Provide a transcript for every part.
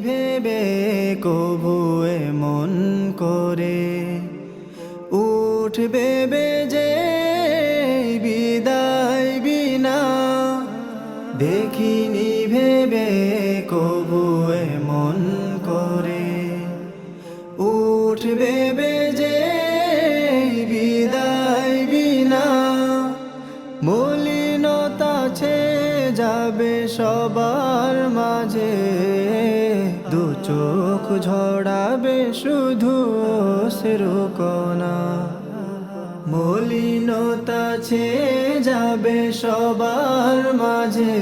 ভেবে কভু এমন করে উঠবে বেজে বিদায় বিনা। দেখিনি ভেবে কভু এমন করে উঠবে বেজে বিদায় বিনা। মলিনতা ছেয়ে যাবে সবার মাঝে, দু চোখ ঝরাবে শুধু অশ্রু কণা। মলিনতা ছেয়ে যাবে সবার মাঝে,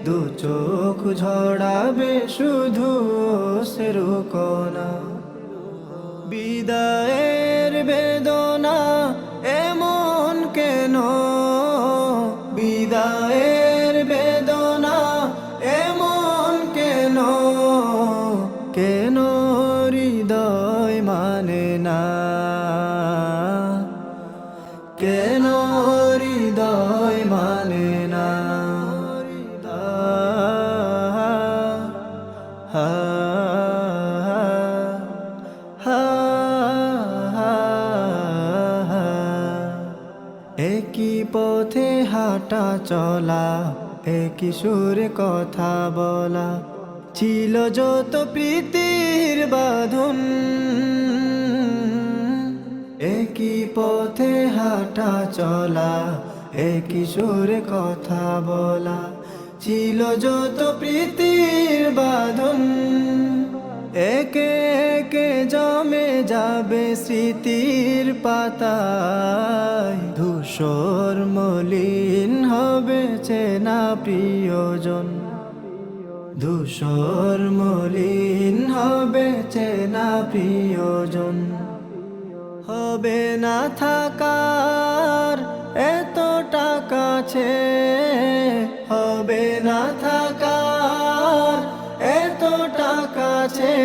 দু চোখ ঝরাবে শুধু অশ্রু কণা। বিদায়ের বেদনা এমন কেন, বিদায়ের বেদনা এমন কেন, কেন হৃদয় মানে না, কেন হৃদয় মানে না। একই পথে হাঁটা চলা, একই সুরে কথা বলা, ছিল যত প্রীতির বাঁধন। একই পথে হাঁটা চলা, একই সুরে কথা বলা, ছিল যত প্রীতির বাঁধন। একে একে জমে যাবে স্মৃতির পাতায়, ধূসর মলিন হবে চেনা প্রিয়জন। ধূসর মলিন হবে চেনা প্রিয়জন। হবে না থাকার এতটা কাছে, হবে না থাকার এতটা কাছে,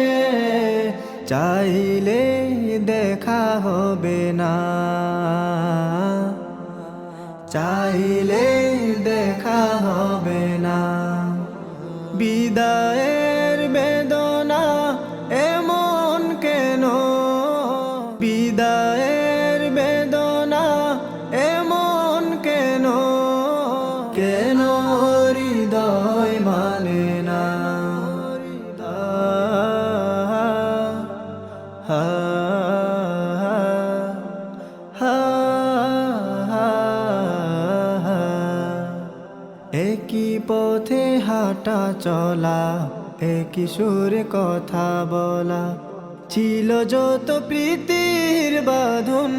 চাইলে দেখা হবে না, চাইলে দেখা হবে না। বিদায়ের বেদনা এমন কেন, বিদায়ের বেদনা এমন কেন, কেন হৃদয় মানে না। একই পথে হাঁটা চলা, একই সুরে কথা বলা, ছিল যত প্রীতির বাঁধন।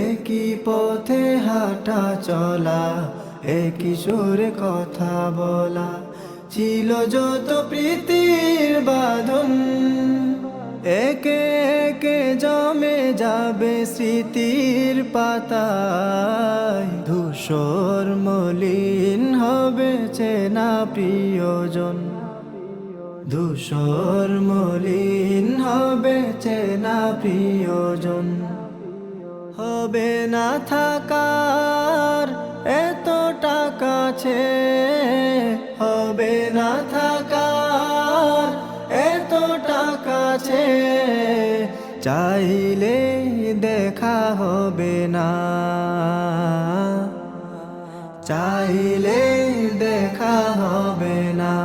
একই পথে হাঁটা চলা, একই সুরে কথা বলা, ছিল যত প্রীতির বাঁধন। একে একে জমে যাবে স্মৃতির পাতায়, ধূসর মলিন হবে চেনা প্রিয়জন। ধূসর মলিন হবে চেনা প্রিয়জন। হবে না থাকার এতটা কাছে, হবে না থাকার এতটা কাছে, চাইলে দেখা হবে না, চাইলে দেখা হবে না।